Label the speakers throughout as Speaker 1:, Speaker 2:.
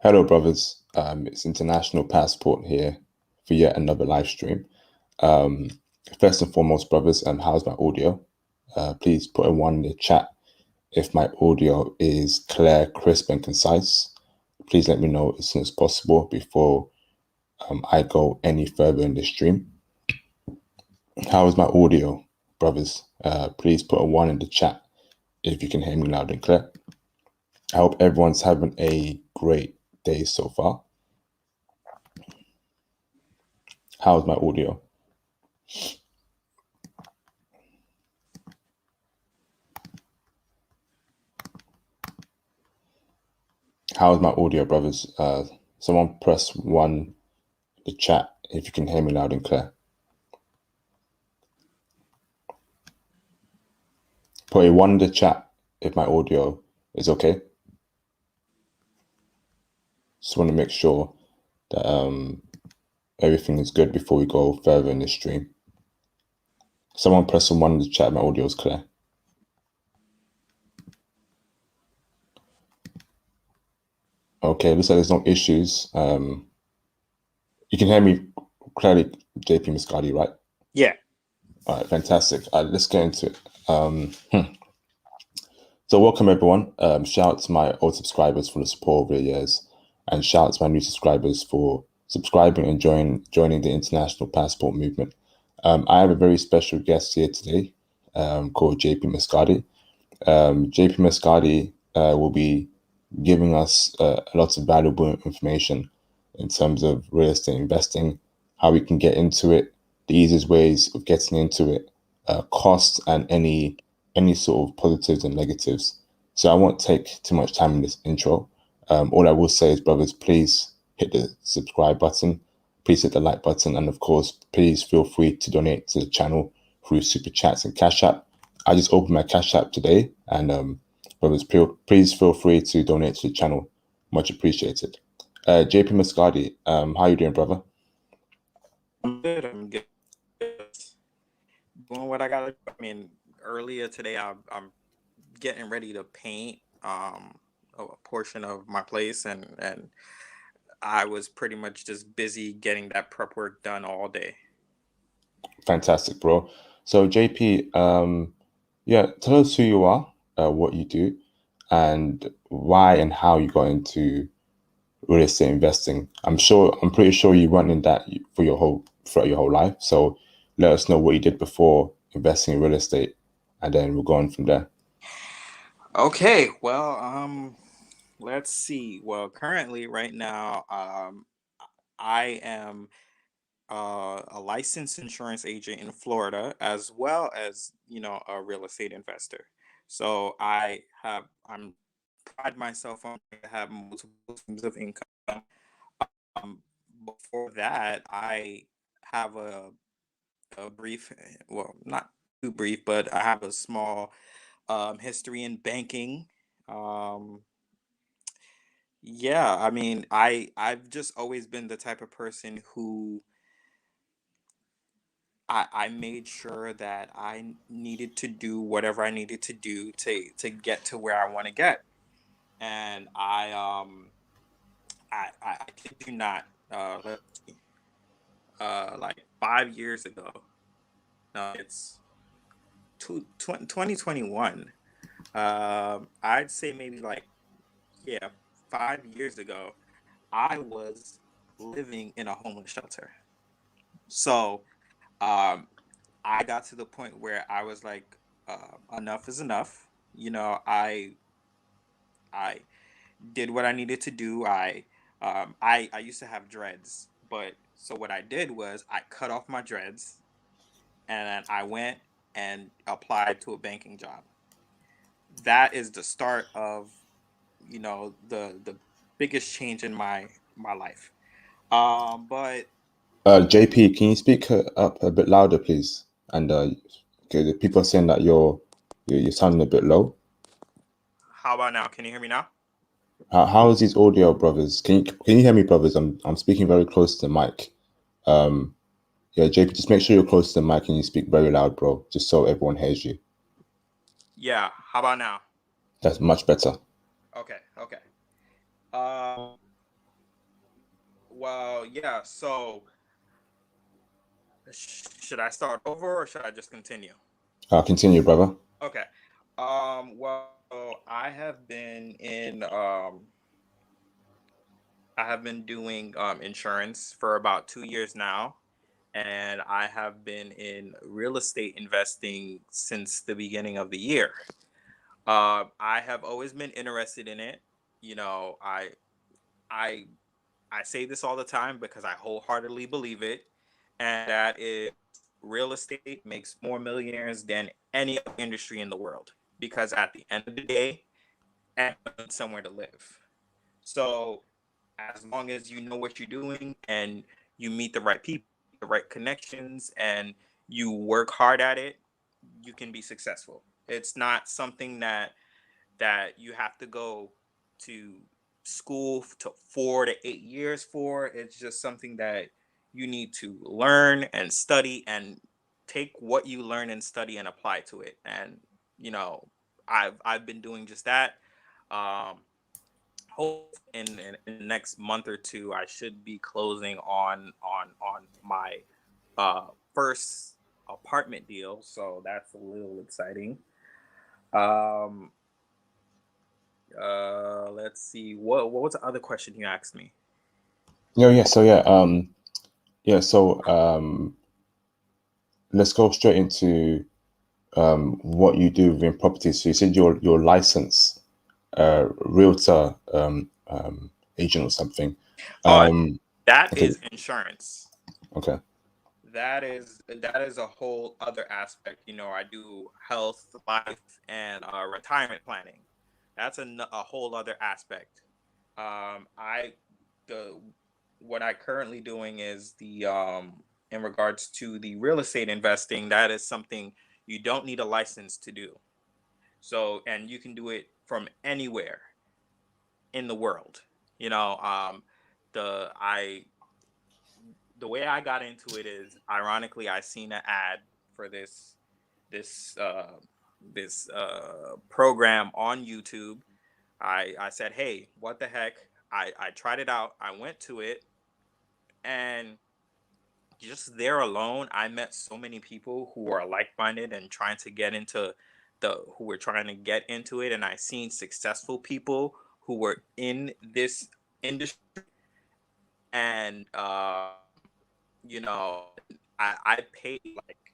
Speaker 1: Hello, brothers. It's International Passport here for yet another live stream. Um, First and foremost, brothers, how's my audio? Please put a one in the chat if my audio is clear, crisp, and concise. Please let me know as soon as possible before I go any further in the stream. How is my audio, brothers? Please put a one in the chat if you can hear me loud and clear. I hope everyone's having a great day so far. How's my audio? How's my audio, brothers? Someone press one in the chat if you can hear me loud and clear. Put a one in the chat if my audio is okay. Just want to make sure that everything is good before we go further in the stream. Someone press a one in the chat if my audio is clear. Okay, looks like there's no issues. You can hear me clearly, JP Muscati, right?
Speaker 2: Yeah.
Speaker 1: All right, fantastic. Let's get into it. So welcome everyone. Shout out to my old subscribers for the support over the years, and shout out to my new subscribers for subscribing and joining the International Passport movement. I have a very special guest here today, called JP Muscati. JP Muscati will be giving us lots of valuable information in terms of real estate investing, how we can get into it, the easiest ways of getting into it, costs, and any sort of positives and negatives. So I won't take too much time in this intro. All I will say is, brothers, please hit the subscribe button, please hit the like button, and of course, please feel free to donate to the channel through super chats and Cash App. I just opened my Cash App today, and brothers, please feel free to donate to the channel. Much appreciated. JP Muscati, how you doing, brother?
Speaker 2: I'm good. Doing what I gotta do. I mean, earlier today, I'm getting ready to paint a portion of my place, and I was pretty much just busy getting that prep work done all day.
Speaker 1: Fantastic, bro. So JP, yeah, tell us who you are, what you do, and why and how you got into real estate investing. I'm pretty sure you weren't in that for throughout your whole life. So let us know what you did before investing in real estate, and then we'll go on from there.
Speaker 2: Okay, well, let's see. Well, currently, right now, I am a licensed insurance agent in Florida, as well as a real estate investor. So I'm pride myself on to have multiple streams of income. Um, Before that, I have a brief, well, not too brief, but I have a small history in banking. Um, yeah, I mean, I've just always been the type of person who I made sure that I needed to do whatever I needed to do to get to where I want to get. And I kid you not, let's see, like 5 years ago, no, it's 2021. I'd say maybe like, yeah, 5 years ago, I was living in a homeless shelter. So um I got to the point where I was like, enough is enough. I did what I needed to do. I used to have dreads, but so what I did was I cut off my dreads, and then I went and applied to a banking job. That is the start of the biggest change in my life. But
Speaker 1: JP, can you speak up a bit louder, please? And okay, the people are saying that you're sounding a bit low.
Speaker 2: how about now? Can you hear me now?
Speaker 1: How is these audio, brothers? Can you hear me, brothers? I'm speaking very close to the mic. Um, yeah, JP, just make sure you're close to the mic and you speak very loud, bro, just so everyone hears you.
Speaker 2: Yeah. How about now?
Speaker 1: That's much better.
Speaker 2: Okay. Okay. Um. well, yeah. So, should I start over or should I just continue?
Speaker 1: Continue, brother.
Speaker 2: Okay. Well, I have been in I have been doing insurance for about 2 years now, and I have been in real estate investing since the beginning of the year. I have always been interested in it. You know, I I say this all the time because I wholeheartedly believe it, and that is real estate makes more millionaires than any other industry in the world. Because at the end of the day, everyone needs somewhere to live. So as long as you know what you're doing and you meet the right people, the right connections, and you work hard at it, you can be successful. It's not something that you have to go to school to 4 to 8 years for. It's just something that you need to learn and study and take what you learn and study and apply to it. And you know, I've been doing just that. Um, Hope in the next month or two, I should be closing on my first apartment deal. So that's a little exciting. Um, let's see. What was the other question you asked me?
Speaker 1: Yeah. So yeah. Yeah. So let's go straight into what you do within property. So you said you're licensed realtor agent or something.
Speaker 2: Oh,
Speaker 1: Um,
Speaker 2: that
Speaker 1: okay.
Speaker 2: is insurance.
Speaker 1: Okay.
Speaker 2: That is a whole other aspect. You know, I do health, life, and retirement planning. That's a whole other aspect. I the What I currently doing is the in regards to the real estate investing. That is something you don't need a license to do. So, and you can do it from anywhere in the world. You know, the I the way I got into it is ironically I seen an ad for this program on YouTube. I said, hey, what the heck? I tried it out. I went to it, and just there alone, I met so many people who are like minded and trying to get into who were trying to get into it. And I seen successful people who were in this industry, and you know, I paid like,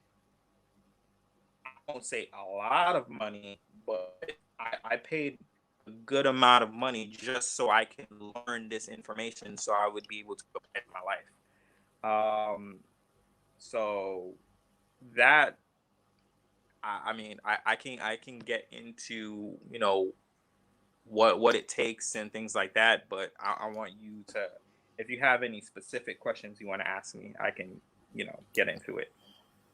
Speaker 2: I won't say a lot of money, but I paid a good amount of money just so I can learn this information so I would be able to apply it to my life. So that I mean I can get into, you know, what it takes and things like that, but I want you to, if you have any specific questions you want to ask me, I can, you know, get into it.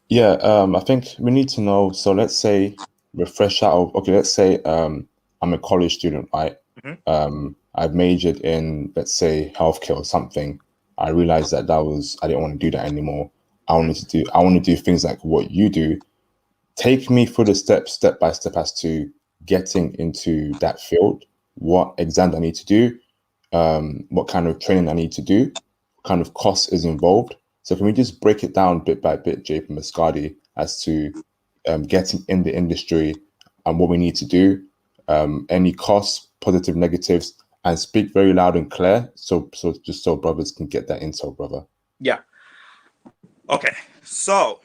Speaker 1: Yeah. I think we need to know. So let's say we're fresh out of. Okay. Let's say I'm a college student, right?
Speaker 2: Hmm.
Speaker 1: I've majored in, let's say, healthcare or something. I realized that I didn't want to do that anymore.
Speaker 2: Hmm.
Speaker 1: I want to do things like what you do. Take me through the steps, step by step, as to getting into that field. What exams I need to do, what kind of training I need to do, what kind of cost is involved. So can we just break it down bit by bit, JP Muscadi, as to getting in the industry and what we need to do, any costs, positive, negatives, and speak very loud and clear, so just so brothers can get that intel, brother.
Speaker 2: Yeah. Okay. So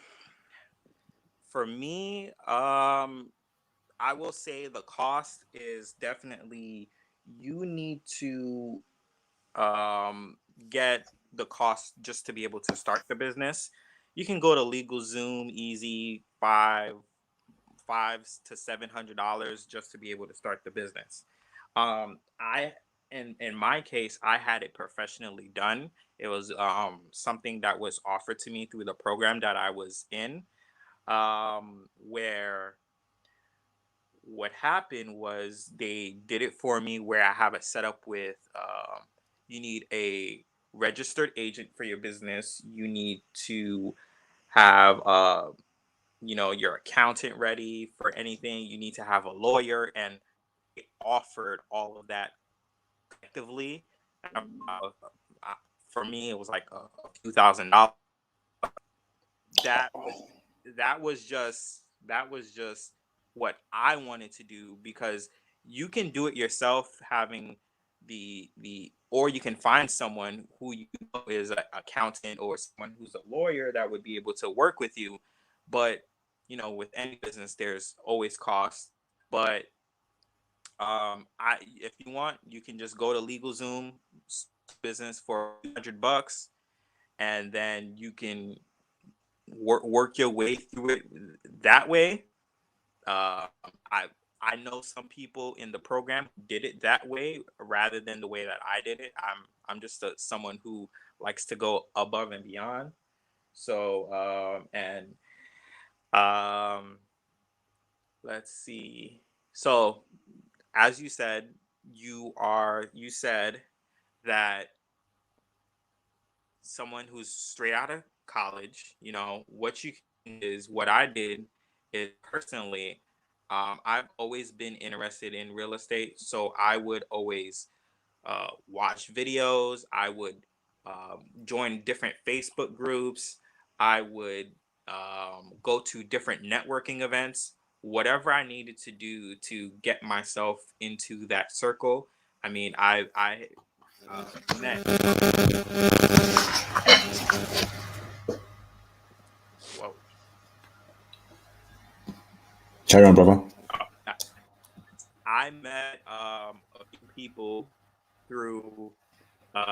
Speaker 2: for me, I will say the cost is definitely, you need to get the cost just to be able to start the business. You can go to LegalZoom, easy, five to $700 just to be able to start the business. I in my case, I had it professionally done. It was something that was offered to me through the program that I was in, where what happened was they did it for me where I have it set up with, you need a registered agent for your business. You need to have you know, your accountant ready for anything. You need to have a lawyer, and it offered all of that collectively. And, for me, it was like a few $1,000s. That was that was just what I wanted to do, because you can do it yourself, having the or you can find someone who you know is an accountant or someone who's a lawyer that would be able to work with you. But with any business, there's always cost. But I if you want, you can just go to LegalZoom business for $100, and then you can work your way through it that way. Uh, I I know some people in the program who did it that way rather than the way that I did it. I'm just someone who likes to go above and beyond. So and um, let's see. So as you said, you said that someone who's straight out of college, what you can is what I did is personally, I've always been interested in real estate. So I would always watch videos. I would join different Facebook groups. I would go to different networking events, whatever I needed to do to get myself into that circle. I mean, I met well,
Speaker 1: Carry on, brother.
Speaker 2: uh, I met a few people through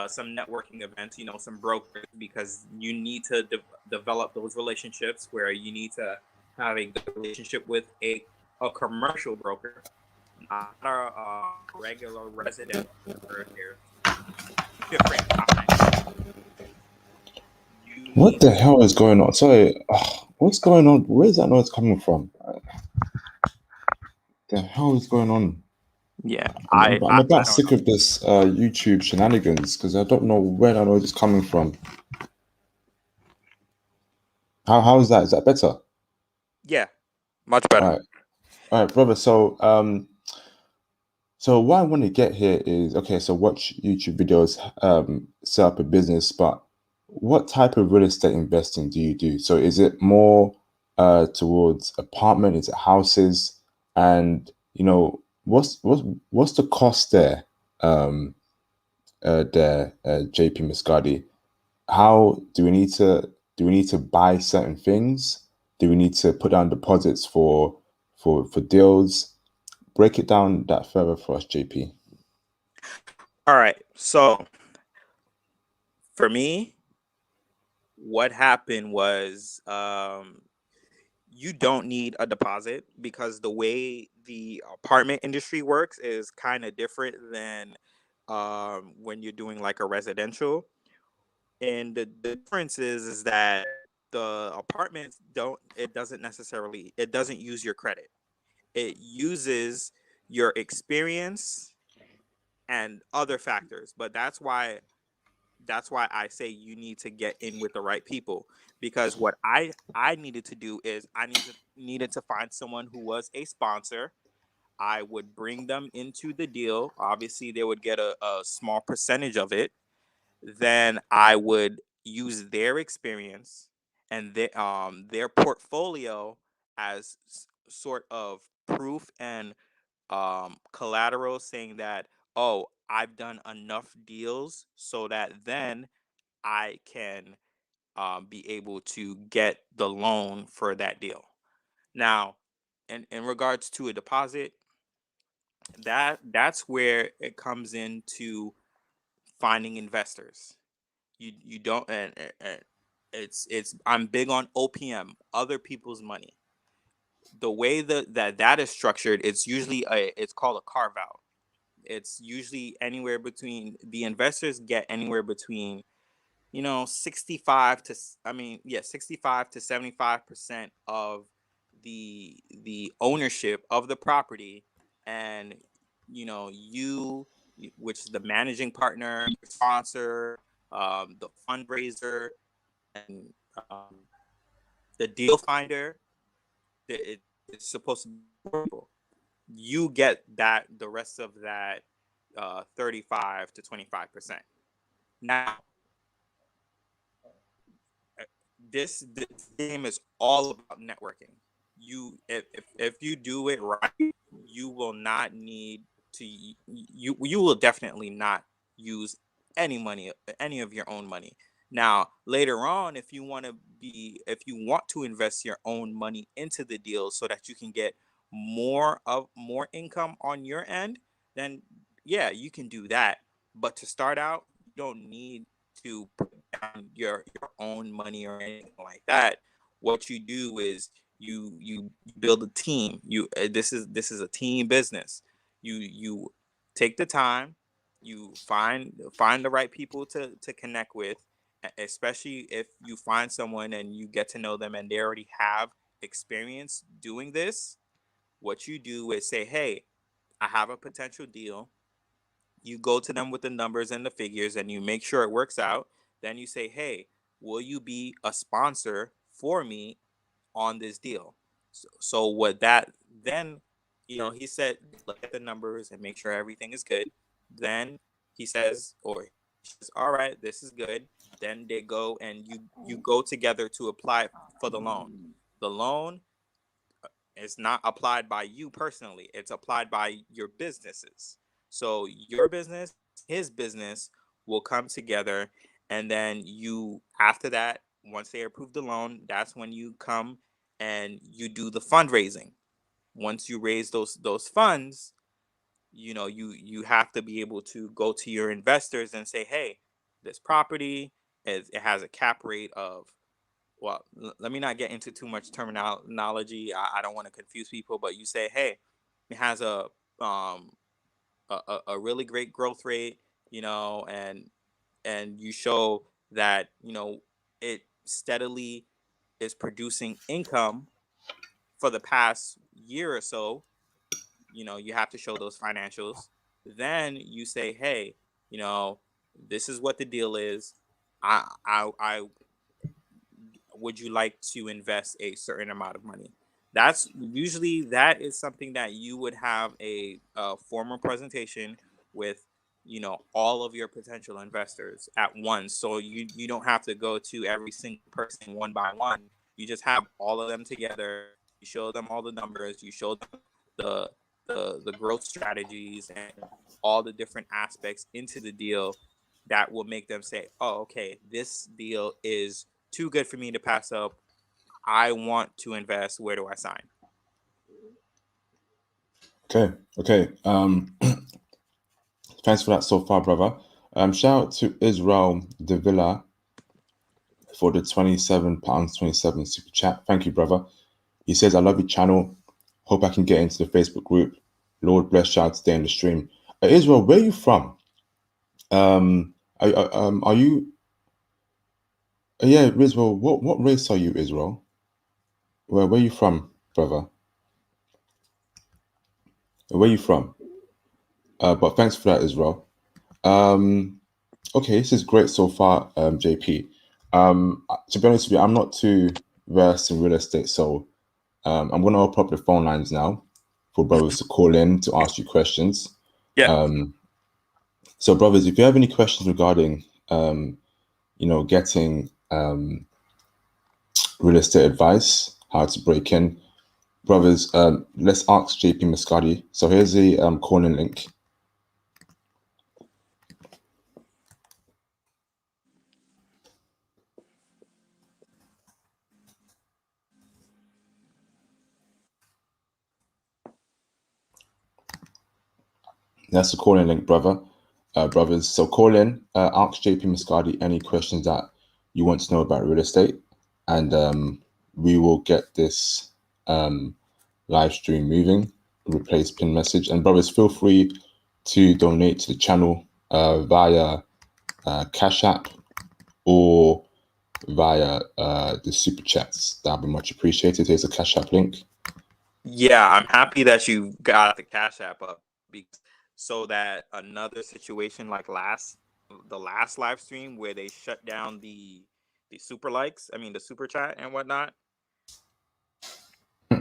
Speaker 2: some networking events, some brokers, because you need to develop those relationships where you need to have a good relationship with a commercial broker, not a regular resident broker. There's different kinds. You
Speaker 1: What
Speaker 2: need
Speaker 1: the hell is going on? Sorry, what's going on? Where's that noise coming from? The hell is going on?
Speaker 2: Yeah,
Speaker 1: I'm
Speaker 2: I
Speaker 1: about
Speaker 2: don't
Speaker 1: sick
Speaker 2: know.
Speaker 1: of this YouTube shenanigans because I don't know where that noise is coming from. How is that? Is that better?
Speaker 2: Yeah, much
Speaker 1: All
Speaker 2: better.
Speaker 1: right, all right, brother. So what I want to get here is okay. So watch YouTube videos, set up a business, but what type of real estate investing do you do? So is it more towards apartment? Is it houses? And what's the cost there? Um, JP Muscadi. How do we need to buy certain things? Do we need to put down deposits for deals? Break it down that further for us, JP.
Speaker 2: All right. So for me, what happened was you don't need a deposit, because the way the apartment industry works is kind of different than when you're doing like a residential. And the difference is that the apartments don't it doesn't necessarily it doesn't use your credit. It uses your experience and other factors. But that's why I say you need to get in with the right people, because what I needed to do is needed to find someone who was a sponsor. I would bring them into the deal. Obviously, they would get a small percentage of it. Then I would use their experience and their portfolio as sort of proof and collateral, saying that, oh, I've done enough deals so that then I can be able to get the loan for that deal. Now, in regards to a deposit, that's where it comes into finding investors. You don't and it's I'm big on OPM, other people's money. The way that is structured, it's called a carve out. It's usually anywhere between the investors get anywhere between 65 to I mean, yeah, 65 to 75% of the ownership of the property. And which is the managing partner, sponsor, the fundraiser, and um, the deal finder. It's supposed to be people. You get the rest of that 35 to 25%. Now, this game is all about networking. If you do it right, you will not need to you will definitely not use any of your own money. Now, later on, if you want to invest your own money into the deal so that you can get more income on your end, then yeah, you can do that. But to start out, you don't need to put down your own money or anything like that. What you do is you build a team. This is a team business. You take the time, you find the right people to connect with, especially if you find someone and you get to know them and they already have experience doing this. What you do is say, hey, I have a potential deal. You go to them with the numbers and the figures and you make sure it works out. Then you say, hey, will you be a sponsor for me on this deal? So what that then, he said, look at the numbers and make sure everything is good. Then he says, or she says, all right, this is good. Then they go and you go together to apply for the loan. The loan is not applied by you personally, it's applied by your businesses. So your business, his business will come together, and then after that, once they approve the loan, that's when you come and you do the fundraising. Once you raise those funds, you have to be able to go to your investors and say, hey, this property it has a cap rate of, well, let me not get into too much terminology. I don't want to confuse people, but you say, hey, it has um a really great growth rate, and you show that it steadily is producing income for the past year or so. You have to show those financials. Then you say, hey, you know this is what the deal is. I would you like to invest a certain amount of money? That is something that you would have a formal presentation with, all of your potential investors at once. So you don't have to go to every single person one by one. You just have all of them together. You show them all the numbers. You show them the the growth strategies and all the different aspects into the deal that will make them say, oh, okay, this deal is too good for me to pass up. I want to invest. Where do I sign?
Speaker 1: Okay, okay. Thanks for that so far, brother. Shout out to Israel De Villa for the £27.27 super chat. Thank you, brother. He says, I love your channel. Hope I can get into the Facebook group. Lord bless you today in the stream. Israel, where are you from? Are you? Yeah, Israel. What race are you, Israel? Where are you from, brother? Where are you from? But thanks for that, Israel. Okay, this is great so far, JP. To be honest with you, I'm not too versed in real estate, so I'm going to open up the phone lines now for brothers to call in to ask you questions.
Speaker 2: Yeah.
Speaker 1: So, brothers, if you have any questions regarding, getting real estate advice, how to break in, brothers, let's ask JP Muscati. So here's the call-in link. That's the call-in link, brothers. So call in, ask JP Muscati any questions that you want to know about real estate, and we will get this live stream moving. Replace pin message, and brothers, feel free to donate to the channel via Cash App or via the super chats. That'll be much appreciated. Here's a Cash App link.
Speaker 2: Yeah, I'm happy that you got the Cash App up, so that another situation like the last live stream where they shut down the super likes, the super chat and whatnot.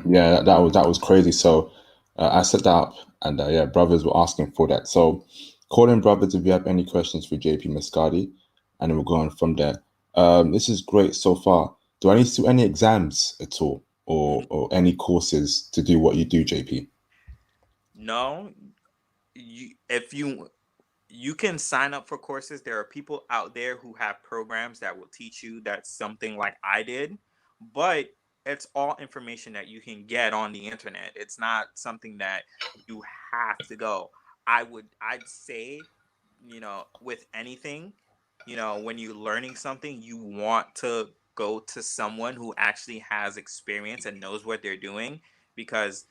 Speaker 1: Yeah, that was crazy. So I set that up, and yeah, brothers were asking for that. So call in, brothers, if you have any questions for JP Muscati, and then we'll go on from there. This is great so far. do I need to do any exams at all, or any courses to do what you do, JP?
Speaker 2: No, if you can sign up for courses. There are people out there who have programs that will teach you. That's something like I did, but it's all information that you can get on the internet. It's not something that you have to go. I'd say, with anything, when you're learning something, you want to go to someone who actually has experience and knows what they're doing, because,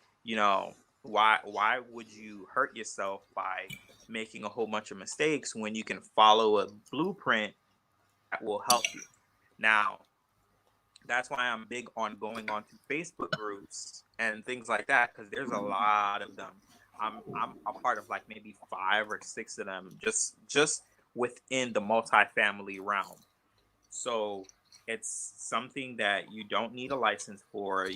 Speaker 2: why would you hurt yourself by making a whole bunch of mistakes when you can follow a blueprint that will help you? Now, that's why I'm big on going on to Facebook groups and things like that, because there's a lot of them. I'm a part of like maybe 5 or 6 of them, just within the multifamily realm. So it's something that you don't need a license for.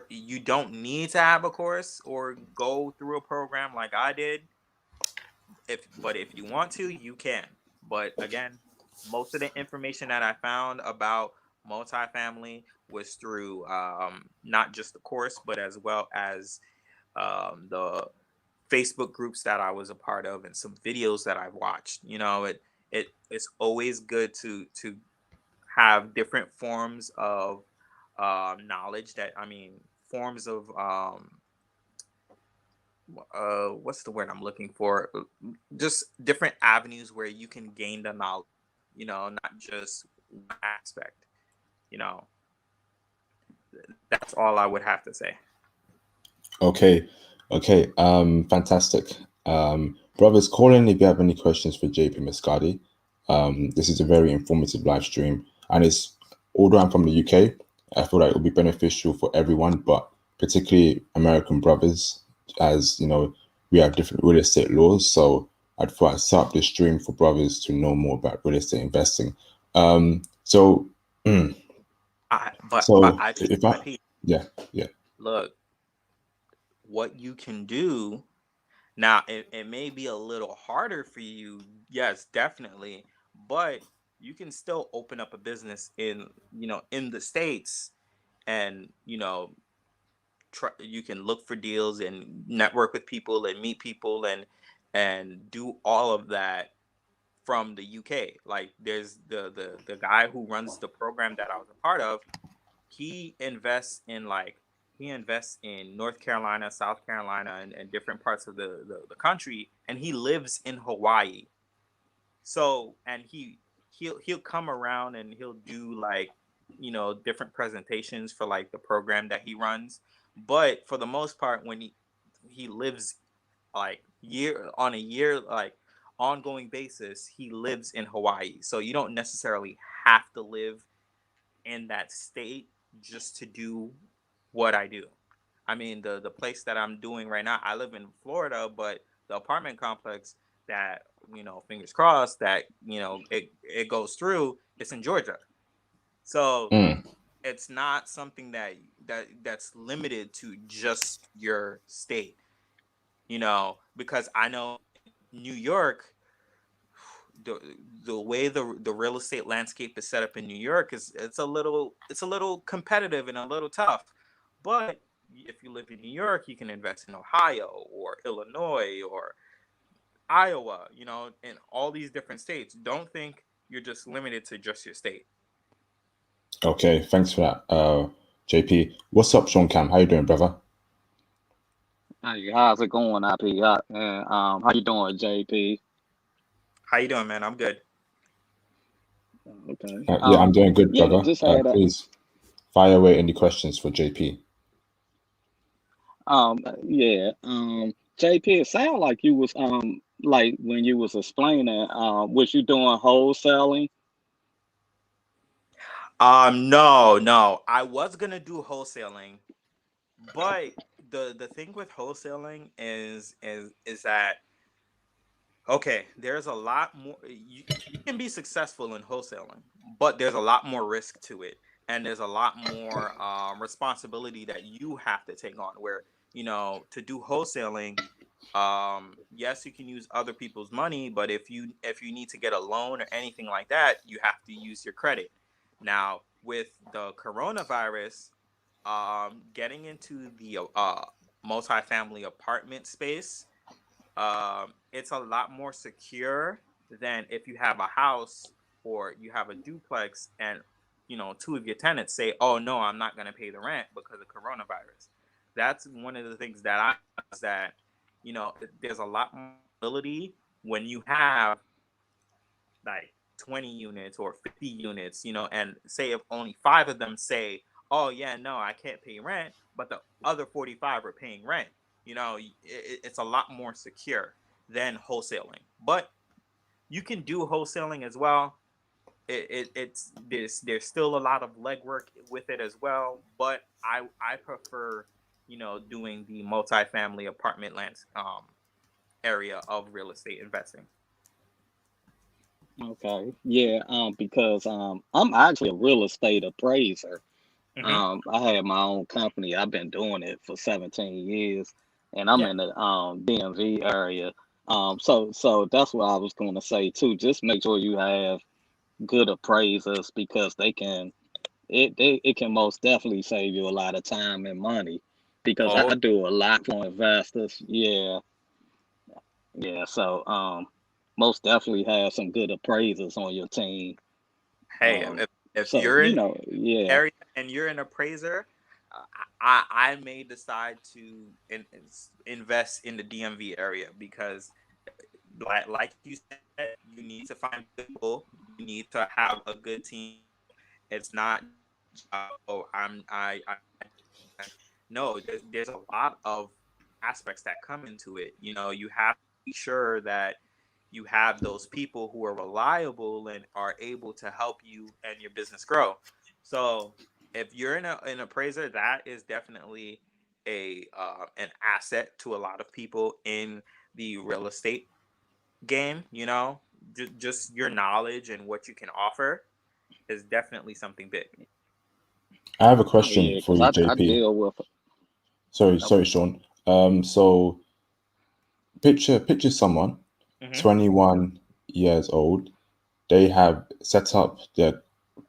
Speaker 2: You don't need to have a course or go through a program like I did. But if you want to, you can. But again, most of the information that I found about multifamily was through, not just the course, but as well as the Facebook groups that I was a part of and some videos that I've watched. It's always good to have different forms of knowledge. Forms of what's the word I'm looking for? Just different avenues where you can gain the knowledge. Not just one aspect. You know, that's all I would have to say.
Speaker 1: Okay, okay, fantastic. Brothers, call in if you have any questions for JP Muscati. This is a very informative live stream, and it's although I'm from the UK, I feel like it will be beneficial for everyone, but particularly American brothers, as you know, we have different real estate laws. So I thought I'd set up this stream for brothers to know more about real estate investing. So,
Speaker 2: But
Speaker 1: so
Speaker 2: I
Speaker 1: if I,
Speaker 2: repeat,
Speaker 1: yeah, yeah.
Speaker 2: look, what you can do now. It may be a little harder for you, yes, definitely, but you can still open up a business in the States, and you can look for deals and network with people and meet people and do all of that from the UK. Like, there's the guy who runs the program that I was a part of. He invests in North Carolina, South Carolina, and different parts of the country, and he lives in Hawaii. So, and he'll come around and he'll do like, different presentations for like the program that he runs. But for the most part, when he lives like year like ongoing basis, he lives in Hawaii. So you don't necessarily have to live in that state just to do what I do. I mean, the place that I'm doing right now, I live in Florida, but the apartment complex that, fingers crossed that, it goes through, it's in Georgia. So
Speaker 1: Mm.
Speaker 2: it's not something that's limited to just your state, because I know New York, the the way the real estate landscape is set up in New York is it's a little competitive and a little tough. But if you live in New York, you can invest in Ohio or Illinois or Iowa, in all these different states. Don't think you're just limited to just your state.
Speaker 1: Okay, thanks for that, JP. What's up, Sean Cam? How you doing, brother?
Speaker 3: Hey, how's it going, IP? How you doing, JP?
Speaker 2: How you doing, man? I'm good.
Speaker 3: Okay.
Speaker 1: Yeah, I'm doing good,
Speaker 3: Yeah,
Speaker 1: brother.
Speaker 3: just had a
Speaker 1: Please fire away any questions for JP.
Speaker 3: yeah. JP, it sounded like you was like when you was explaining, was you doing wholesaling?
Speaker 2: No. I was gonna do wholesaling, but the thing with wholesaling is that, okay, there's a lot more. You can be successful in wholesaling, but there's a lot more risk to it, and there's a lot more responsibility that you have to take on. Where, to do wholesaling, yes, you can use other people's money, but if you need to get a loan or anything like that, you have to use your credit. Now, with the coronavirus, getting into the multifamily apartment space, it's a lot more secure than if you have a house or you have a duplex and two of your tenants say, "Oh no, I'm not going to pay the rent because of coronavirus." That's one of the things that I is that there's a lot more ability when you have like 20 units or 50 units, and say if only five of them say, "Oh yeah, no, I can't pay rent," but the other 45 are paying rent. It's a lot more secure than wholesaling. But you can do wholesaling as well. It's there's still a lot of legwork with it as well. But I prefer doing the multifamily apartment lands area of real estate investing.
Speaker 3: Okay. Yeah. Because I'm actually a real estate appraiser.
Speaker 2: Hmm.
Speaker 3: I have my own company. I've been doing it for 17 years, and I'm
Speaker 2: Yeah.
Speaker 3: in the DMV area. So that's what I was going to say too. Just make sure you have good appraisers because it can most definitely save you a lot of time and money because
Speaker 2: Oh,
Speaker 3: I do a lot for investors. Yeah, yeah. So most definitely have some good appraisers on your team.
Speaker 2: hey,
Speaker 3: Um,
Speaker 2: if
Speaker 3: so
Speaker 2: you're in
Speaker 3: yeah.
Speaker 2: area and you're an appraiser, I may decide to invest in the DMV area because, like you said, you need to find people. You need to have a good team. It's not, oh, no. There's a lot of aspects that come into it. You have to be sure that you have those people who are reliable and are able to help you and your business grow. So if you're an appraiser, that is definitely a an asset to a lot of people in the real estate game. Just your knowledge and what you can offer is definitely something big.
Speaker 1: I have a
Speaker 3: Oh
Speaker 1: question
Speaker 3: yeah,
Speaker 1: for
Speaker 3: because
Speaker 1: you,
Speaker 3: I
Speaker 1: JP.
Speaker 3: deal with
Speaker 1: Sorry, Sean. So picture someone,
Speaker 2: Hmm.
Speaker 1: 21 years old. They have set up their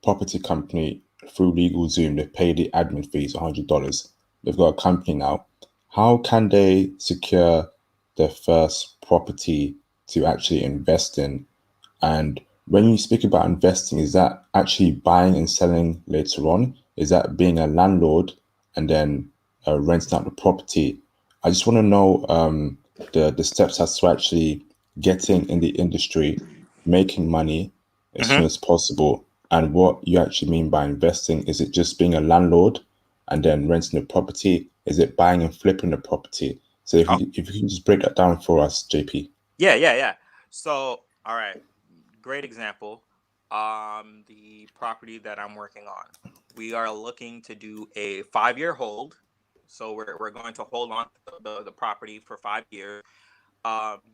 Speaker 1: property company through LegalZoom. They've paid the admin fees, $100. They've got a company now. How can they secure their first property to actually invest in? And when you speak about investing, is that actually buying and selling later on? Is that being a landlord and then renting out the property? I just want to know the steps as to actually getting in the industry, making money as
Speaker 2: Hmm.
Speaker 1: soon as possible, and what you actually mean by investing. Is it just being a landlord and then renting the property? Is it buying and flipping the property? So if you can just break that down for us, JP.
Speaker 2: Yeah, yeah, yeah. So, all right, great example. The property that I'm working on, we are looking to do a 5-year hold. So we're going to hold on to the property for 5 years.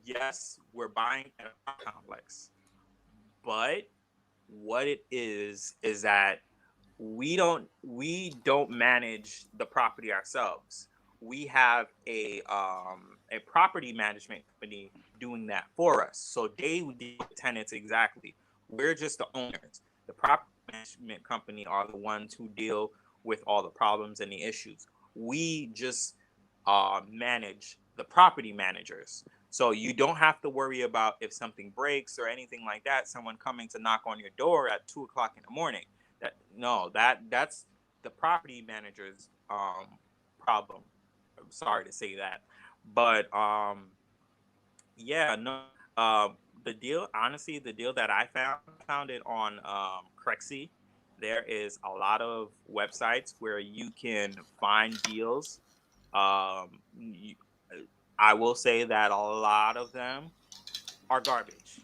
Speaker 2: Yes, we're buying an apartment complex, but what it is that we don't manage the property ourselves. We have a property management company doing that for us. So they would deal with tenants exactly. We're just the owners. The property management company are the ones who deal with all the problems and the issues. We just manage the property managers. So you don't have to worry about if something breaks or anything like that. Someone coming to knock on your door at 2 o'clock in the morning. That's the property manager's problem. I'm sorry to say that, but yeah, no. The deal, honestly, the deal that I found it on Crexy. There is a lot of websites where you can find deals. You, I will say that a lot of them are garbage.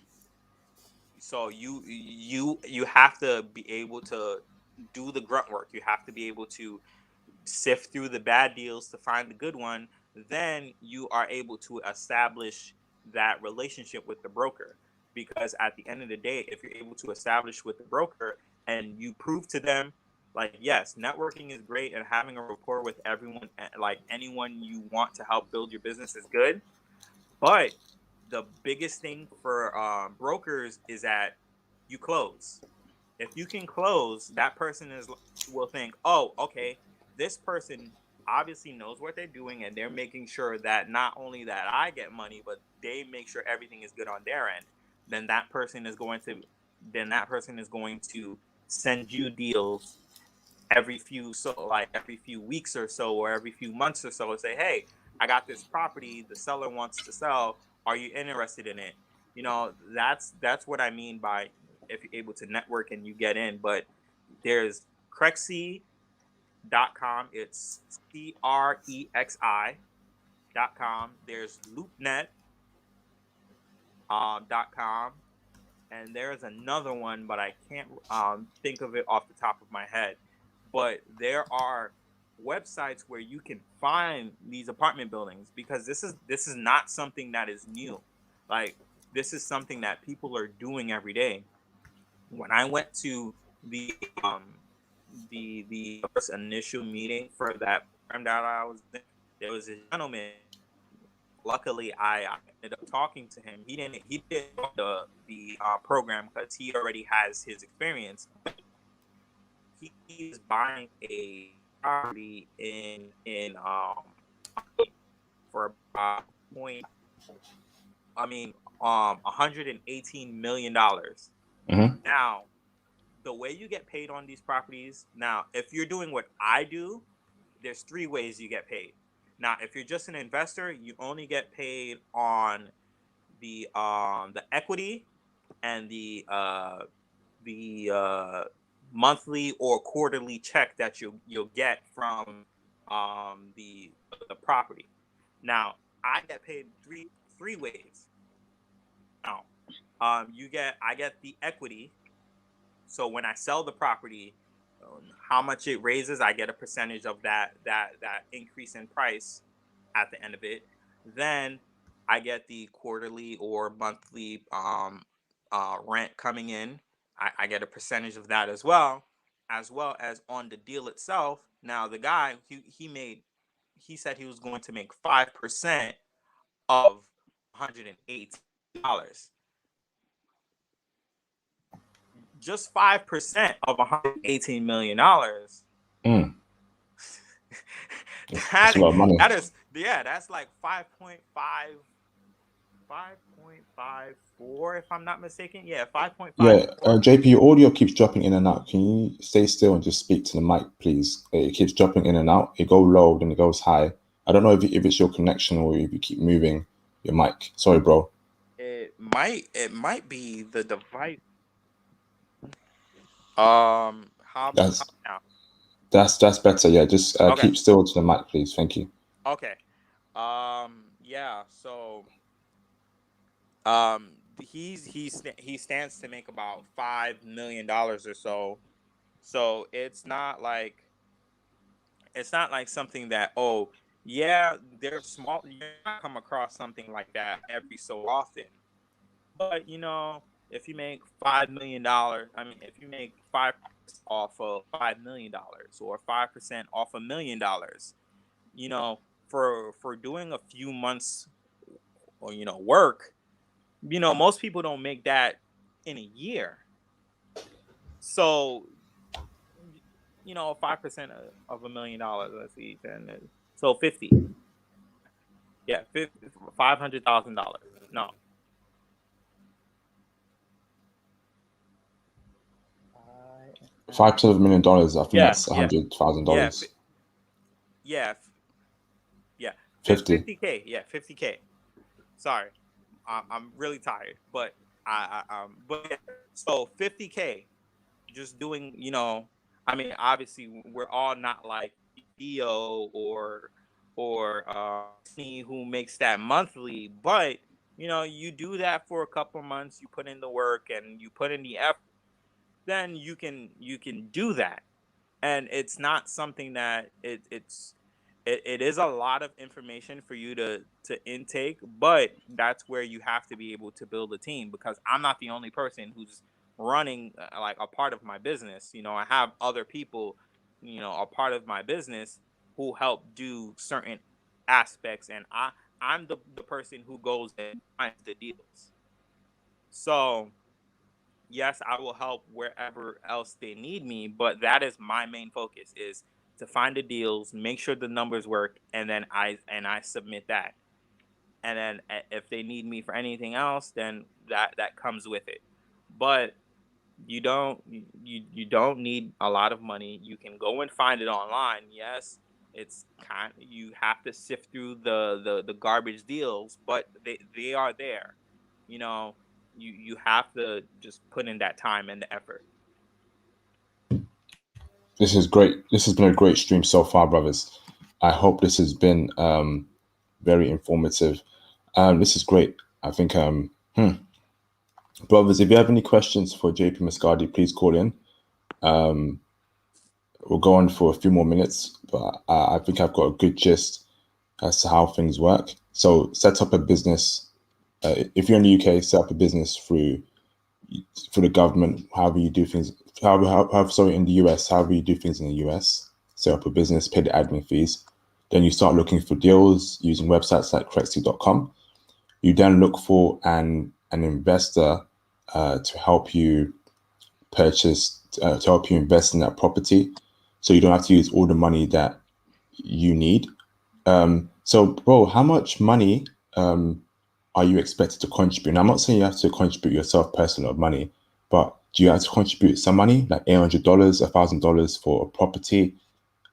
Speaker 2: So you have to be able to do the grunt work. You have to be able to sift through the bad deals to find the good one. Then you are able to establish that relationship with the broker. Because at the end of the day, if you're able to establish with the broker and you prove to them, like, yes, networking is great and having a rapport with everyone, like anyone you want to help build your business is good. But the biggest thing for brokers is that you close. if you can close, that person will think, oh, okay, this person obviously knows what they're doing, and they're making sure that not only that I get money, but they make sure everything is good on their end. Then that person is going to send you deals every few weeks or so, or every few months or so, and say, hey, I got this property, the seller wants to sell, are you interested in it? That's what I mean by if you're able to network and you get in. But there's Crexi.com, it's CREXI.com. There's LoopNet.com, and there's another one, but I can't think of it off the top of my head. But there are websites where you can find these apartment buildings, because this is not something that is new. Like, this is something that people are doing every day. When I went to the first initial meeting for that program that I was in, there was a gentleman. Luckily, I ended up talking to him. He didn't the program because he already has his experience. He's buying a property in for about $118 million.
Speaker 1: Mm-hmm.
Speaker 2: Now, the way you get paid on these properties, now, if you're doing what I do, there's 3 ways you get paid. Now, if you're just an investor, you only get paid on the equity and the monthly or quarterly check that you'll get from the property. Now, I get paid three ways. Now, I get the equity. So when I sell the property, how much it raises, I get a percentage of that increase in price at the end of it. Then I get the quarterly or monthly rent coming in. I get a percentage of that as well as on the deal itself. Now, the guy, he said he was going to make 5% of $108. Just 5% of $118 million.
Speaker 1: Mm. That's a lot of money.
Speaker 2: That's like 5.54, if I'm not mistaken. Yeah, 5.5.
Speaker 1: Yeah, JP, your audio keeps dropping in and out. Can you stay still and just speak to the mic, please? It keeps dropping in and out. It goes low, then it goes high. I don't know if it's your connection or if you keep moving your mic. Sorry, bro.
Speaker 2: It might be the device. How
Speaker 1: That's
Speaker 2: now?
Speaker 1: that's better. Yeah, just
Speaker 2: Okay.
Speaker 1: keep still to the mic, please. Thank you.
Speaker 2: Okay. Yeah. So, he stands to make about $5 million or so. So it's not like something that, oh yeah, they're small. You're not come across something like that every so often. But if you make $5 million, if you make 5% off of $5 million or 5% off $1 million, for doing a few months or work, most people don't make that in a year. So 5% of $1 million, let's see, 10, so 50. Yeah, $500,000. No.
Speaker 1: 5% of $1 million. I think
Speaker 2: Yeah,
Speaker 1: that's $100,000.
Speaker 2: Yeah.
Speaker 1: 50.
Speaker 2: 50K. Yeah, 50K. Sorry, I'm really tired, but so 50K, just doing, obviously we're all not like Theo or me, who makes that monthly, but you do that for a couple months, you put in the work and you put in the effort, then you can do that. And it's not something that it is a lot of information for you to intake, but that's where you have to be able to build a team, because I'm not the only person who's running like a part of my business. I have other people, a part of my business, who help do certain aspects, and I'm the person who goes and finds the deals. So yes, I will help wherever else they need me, but that is my main focus, is to find the deals, make sure the numbers work, and then I submit that. And then if they need me for anything else, then that comes with it. But you don't need a lot of money. You can go and find it online. Yes, it's you have to sift through the garbage deals, but they are there. You know, you have to just put in that time and the effort.
Speaker 1: This is great. This has been a great stream so far, brothers. I hope this has been very informative. This is great. I think, brothers, if you have any questions for JP Muscadi, please call in. We'll go on for a few more minutes, but I think I've got a good gist as to how things work. So set up a business. If you're in the UK, set up a business through the government, however you do things. Sorry, in the US, however you do things in the US, set up a business, pay the admin fees. Then you start looking for deals using websites like Crexy.com. You then look for an investor to help you purchase, to help you invest in that property, so you don't have to use all the money that you need. So, bro, how much money are you expected to contribute? And I'm not saying you have to contribute yourself personal money, but do you have to contribute some money, like $800, $1,000 for a property?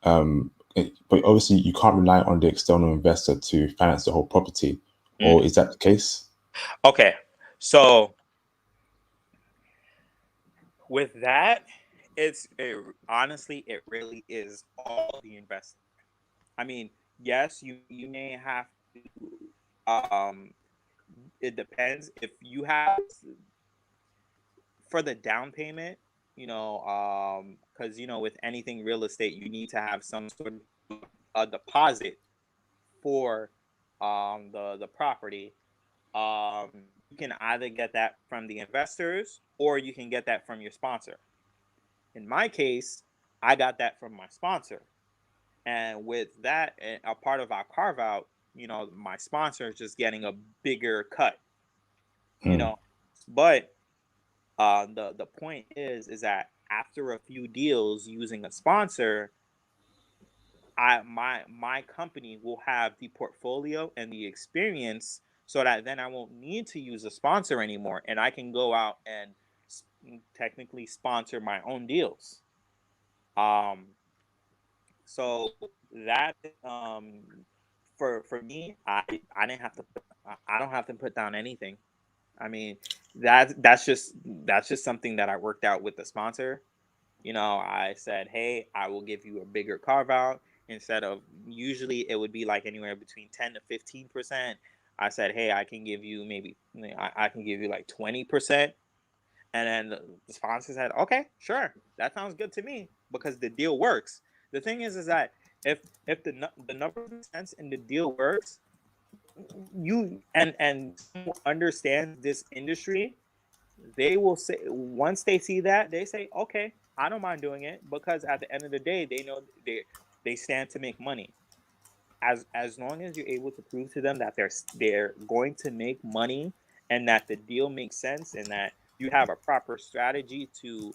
Speaker 1: But obviously, you can't rely on the external investor to finance the whole property, or is that the case?
Speaker 2: Okay, so with that, honestly, it really is all the investment. I mean, yes, you may have to. It depends if you have for the down payment. Because with anything real estate, you need to have some sort of a deposit for the property. You can either get that from the investors or you can get that from your sponsor. In my case, I got that from my sponsor. And with that, a part of our carve out, my sponsor is just getting a bigger cut, but the point is that after a few deals using a sponsor, my company will have the portfolio and the experience, so that then I won't need to use a sponsor anymore, and I can go out and technically sponsor my own deals. So that for me, I didn't have to. I don't have to put down anything. I mean, that's just something that I worked out with the sponsor. I said, hey, I will give you a bigger carve out. Instead of, usually it would be like anywhere between 10 to 15%. I said, hey, I can give you I can give you like 20%. And then the sponsor said, okay, sure, that sounds good to me, because the deal works. The thing is that if the numbers make sense and the deal works, you and understand this industry, they will say, once they see that, they say, okay, I don't mind doing it, because at the end of the day, they know they stand to make money. As long as you're able to prove to them that they're going to make money, and that the deal makes sense, and that you have a proper strategy to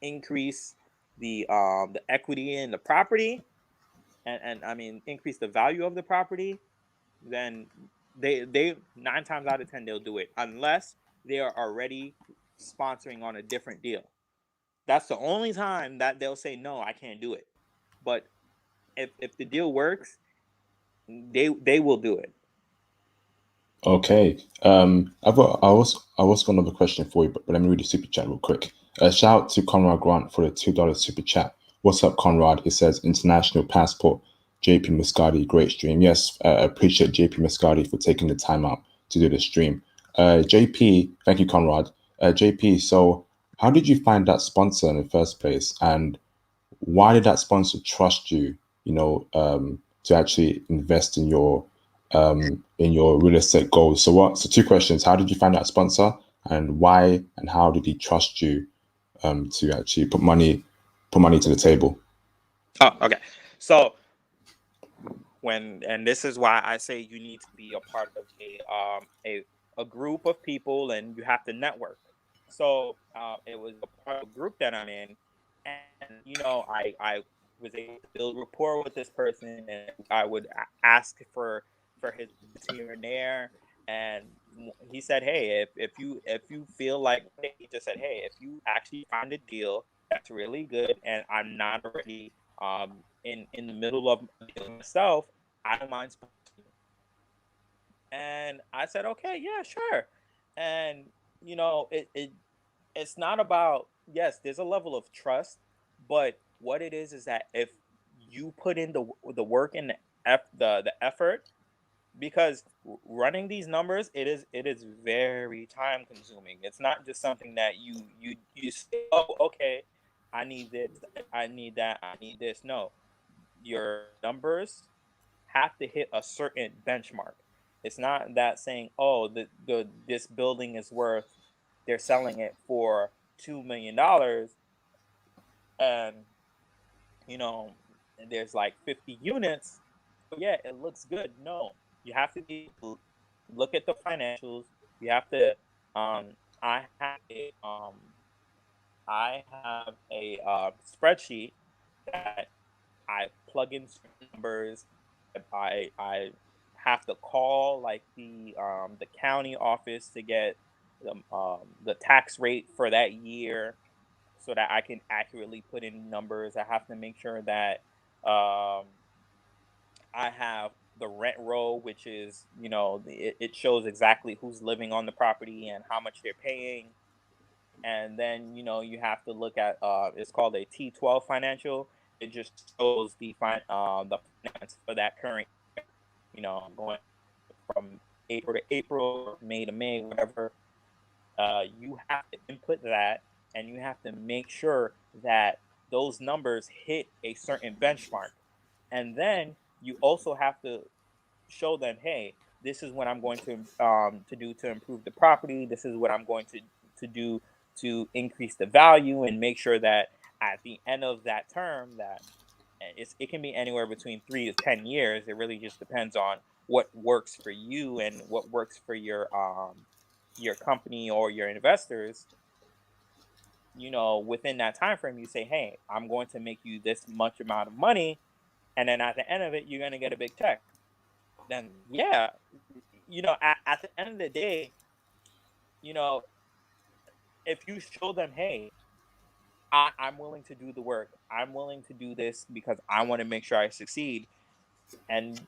Speaker 2: increase the equity in the property, and I mean increase the value of the property, then they 9 times out of 10 they'll do it, unless they are already sponsoring on a different deal. That's the only time that they'll say, no, I can't do it. But if the deal works, they will do it.
Speaker 1: Okay. I was got another question for you, but let me read the super chat real quick. Shout out to Conrad Grant for the $2 super chat. What's up, Conrad? It says international passport. JP Muscadi, great stream. Yes, appreciate JP Muscadi for taking the time out to do the stream. JP, thank you, Conrad. JP, so how did you find that sponsor in the first place, and why did that sponsor trust you? To actually invest in your real estate goals. So 2 questions: how did you find that sponsor, and why and how did he trust you to actually put money to the table?
Speaker 2: Oh, okay. So and this is why I say you need to be a part of a group of people, and you have to network. So it was a part of a group that I'm in, and I was able to build rapport with this person, and I would ask for his here and there, and he said, "Hey, if you feel like," he just said, "Hey, if you actually find a deal that's really good, and I'm not already in the middle of a deal myself, I don't mind sponsoring." And I said, "Okay, yeah, sure." And it's not about, yes, there's a level of trust, but what it is that if you put in the work and the effort, because running these numbers, it is very time consuming. It's not just something that you say, "Oh, okay, I need this, I need that, I need this." No, your numbers have to hit a certain benchmark. It's not that saying, "Oh, the this building is worth," they're selling it for $2 million, and you know there's like 50 units. But yeah, it looks good. No, you have to look at the financials. You have to. Um, I have a spreadsheet that I plug in certain numbers. I have to call like the county office to get the tax rate for that year, so that I can accurately put in numbers. I have to make sure that um, I have the rent roll, which is, it shows exactly who's living on the property and how much they're paying. And then, you have to look at, it's called a T12 financial. It just shows the finance for that current, going from April to April, May to May, whatever. You have to input that, and you have to make sure that those numbers hit a certain benchmark. And then you also have to show them, "Hey, this is what I'm going to do to improve the property. This is what I'm going to do to increase the value," and make sure that at the end of that term, that it can be anywhere between 3 to 10 years. It really just depends on what works for you and what works for your company or your investors. Within that time frame, you say, "Hey, I'm going to make you this much amount of money," and then at the end of it, you're going to get a big check. Then yeah, at the end of the day, you know if you show them, "Hey, I'm willing to do the work, I'm willing to do this because I want to make sure I succeed," and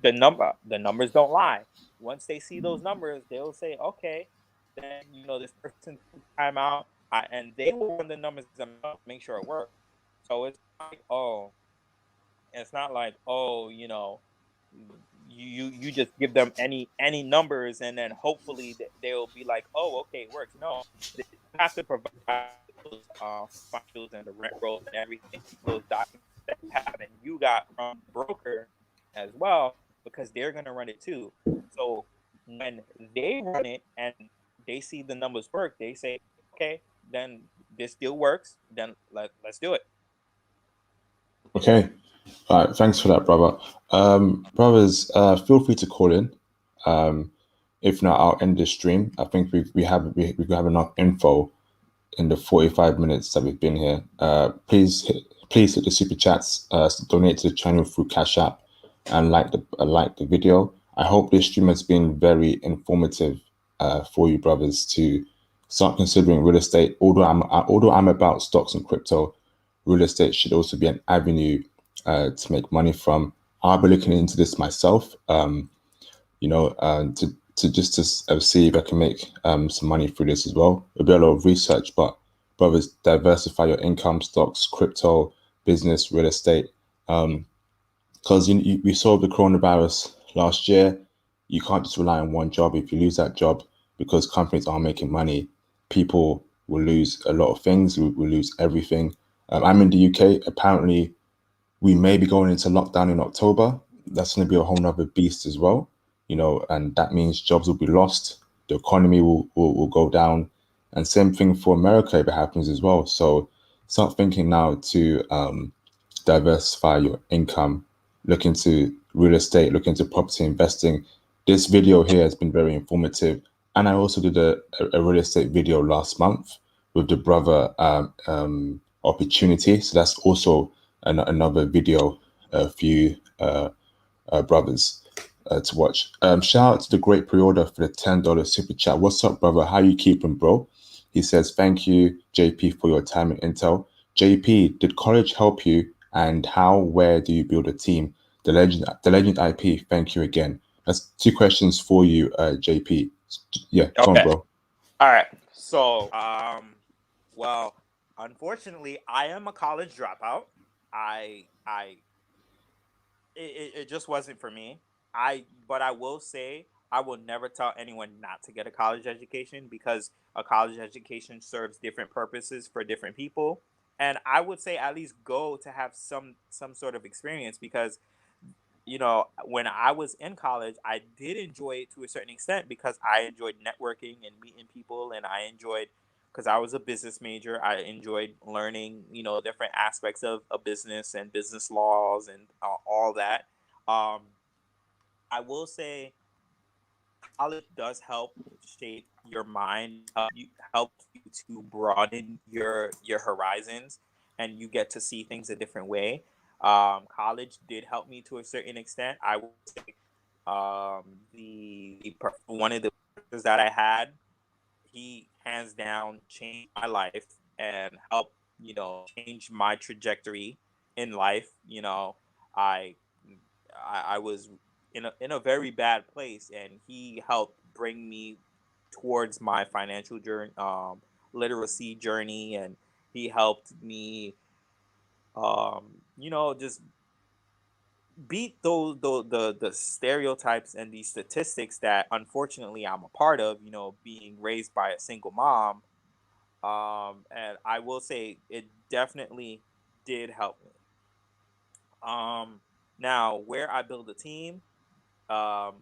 Speaker 2: the numbers don't lie. Once they see those numbers, they'll say, "Okay, then this person took time out," and they will run the numbers themselves to make sure it works. So it's not like, you just give them any numbers, and then hopefully they'll be like, "Oh, okay, it works." No, they have to provide those financials and the rent rolls and everything, those documents that you have and you got from the broker as well, because they're gonna run it too. So when they run it and they see the numbers work, they say, "Okay, then this deal works. Then let's do it."
Speaker 1: Okay. All right. Thanks for that, brother. Brothers, feel free to call in. If not, I'll end this stream. I think we have enough info in the 45 minutes that we've been here. Please hit the super chats, donate to the channel through Cash App, and like the video. I hope this stream has been very informative for you, brothers, to start considering real estate. Although I'm about stocks and crypto, real estate should also be an avenue to make money from. I'll be looking into this myself. To see if I can make some money through this as well. It'll be a lot of research, but brothers, diversify your income: stocks, crypto, business, real estate. Because we saw the coronavirus last year. You can't just rely on one job. If you lose that job because companies aren't making money, people will lose a lot of things. Will lose everything. I'm in the UK. Apparently, we may be going into lockdown in October. That's going to be a whole nother beast as well, and that means jobs will be lost. The economy will go down, and same thing for America if it happens as well. So start thinking now to diversify your income, look into real estate, look into property investing. This video here has been very informative. and I also did a real estate video last month with the brother opportunity. So that's also another video for you brothers to watch. Shout out to the great pre-order for the $10 super chat. What's up, brother? How you keeping, bro? He says, thank you, JP, for your time in Intel. JP, did college help you? And how, where do you build a team? The legend IP, thank you again. That's 2 questions for you, JP. Yeah, go on,
Speaker 2: Okay.
Speaker 1: bro.
Speaker 2: All right. So, well, unfortunately, I am a college dropout. It just wasn't for me. But I will say I will never tell anyone not to get a college education, because a college education serves different purposes for different people. And I would say at least go to have some sort of experience, because when I was in college, I did enjoy it to a certain extent, because I enjoyed networking and meeting people, and I enjoyed, because I was a business major, I enjoyed learning, different aspects of a business and business laws and all that. Um, I will say college does help shape your mind, help you to broaden your horizons, and you get to see things a different way. College did help me to a certain extent. I would say one of the professors that I had, he hands down changed my life and helped change my trajectory in life. I I was in a very bad place, and he helped bring me towards my financial journey, literacy journey, and he helped me, just beat those the stereotypes and the statistics that unfortunately I'm a part of. Being raised by a single mom, and I will say it definitely did help me. Now, where I build a team, um,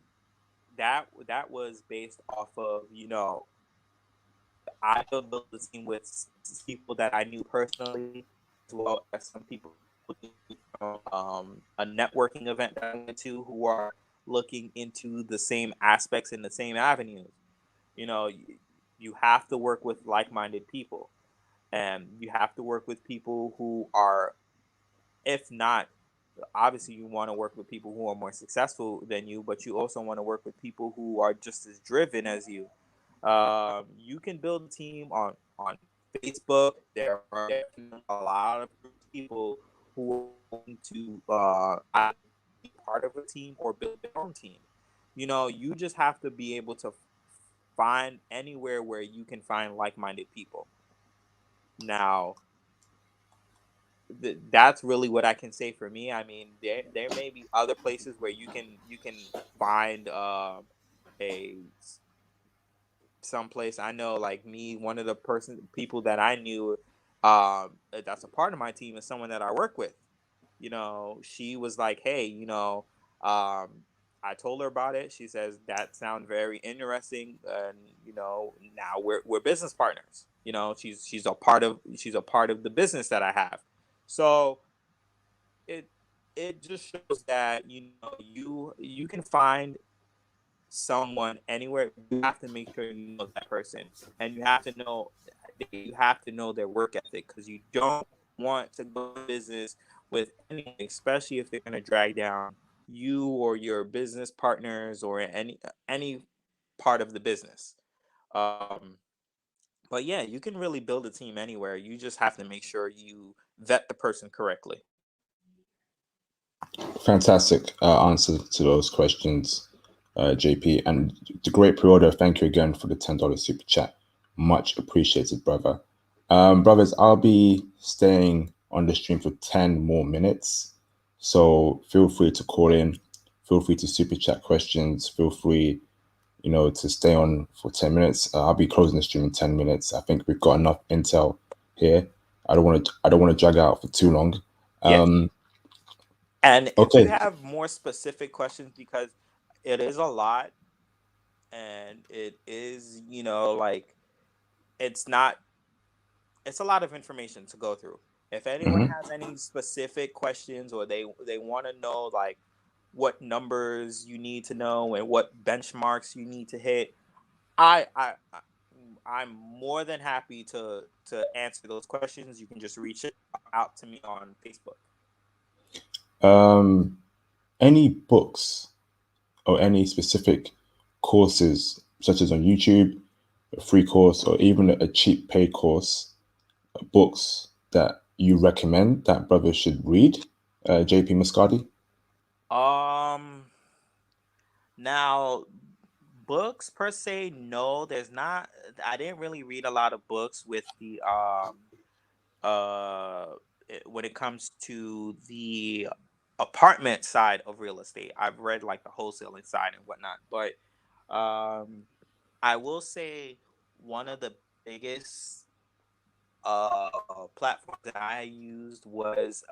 Speaker 2: that was based off of, I built the team with people that I knew personally, as well as some people from a networking event that I went to, who are looking into the same aspects in the same avenues. You have to work with like-minded people, and you have to work with people who are, if not, obviously you want to work with people who are more successful than you, but you also want to work with people who are just as driven as you. You can build a team on Facebook. There are definitely a lot of people who are going to either be part of a team or build their own team. You just have to be able to find anywhere where you can find like-minded people. Now, that's really what I can say for me. I mean, there may be other places where you can find a someplace. I know, like me, one of the people that I knew, that's a part of my team, is someone that I work with. She was like, hey, I told her about it. She says that sounds very interesting, and now we're business partners. She's a part of the business that I have. So it it just shows that you can find someone anywhere. You have to make sure you know that person, and you have to know their work ethic, because you don't want to go to business with anyone, especially if they're going to drag down you or your business partners or any part of the business. Um, but yeah, you can really build a team anywhere. You just have to make sure you vet the person correctly.
Speaker 1: Fantastic answer to those questions, JP. And the great pre-order, thank you again for the $10 super chat. Much appreciated, brother. Brothers, I'll be staying on the stream for 10 more minutes. So feel free to call in, feel free to super chat questions, feel free, to stay on for 10 minutes. I'll be closing the stream in 10 minutes. I think we've got enough intel here. I don't want to drag out for too long.
Speaker 2: Yeah. And if
Speaker 1: Okay.
Speaker 2: you have more specific questions, because it is a lot, and it is, like, it's not, it's a lot of information to go through. If anyone has any specific questions, or they want to know, like, what numbers you need to know and what benchmarks you need to hit, I'm more than happy to answer those questions. You can just reach out to me on Facebook.
Speaker 1: Any books or any specific courses, such as on YouTube, a free course, or even a cheap paid course, books that you recommend that brothers should read, JP Muscati?
Speaker 2: Now, books per se, no, there's not. I didn't really read a lot of books with the when it comes to the apartment side of real estate. I've read like the wholesaling side and whatnot, but I will say one of the biggest platforms that I used was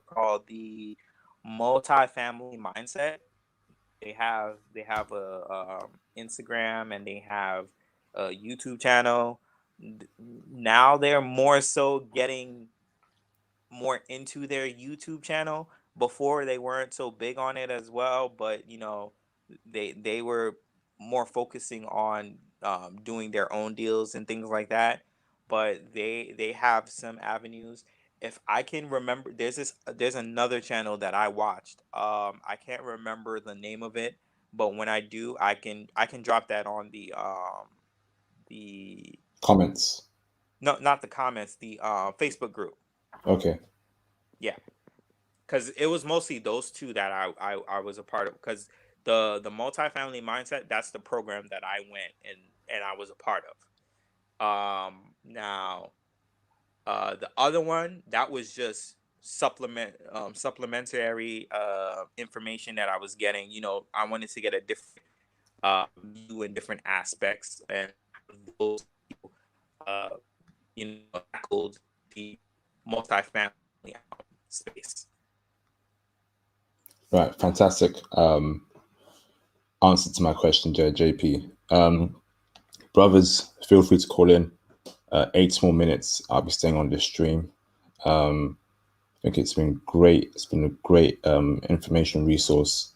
Speaker 2: called the multifamily mindset. They have a Instagram, and they have a YouTube channel. Now they're more so getting more into their YouTube channel. Before they weren't so big on it as well, but they were more focusing on doing their own deals and things like that. But they have some avenues. If I can remember, there's another channel that I watched. I can't remember the name of it, but when I do, I can drop that on the
Speaker 1: Comments.
Speaker 2: no, not the comments, the Facebook group.
Speaker 1: Okay.
Speaker 2: Yeah, because it was mostly those two that I was a part of. Because the multifamily mindset, that's the program that I went and I was a part of. Now, the other one, that was just supplementary information that I was getting. I wanted to get a different view and different aspects, and those people, uh, tackled the multifamily space.
Speaker 1: Right. Fantastic. Answer to my question, JP. Brothers, feel free to call in. 8 more minutes. I'll be staying on this stream. I think it's been great. It's been a great information resource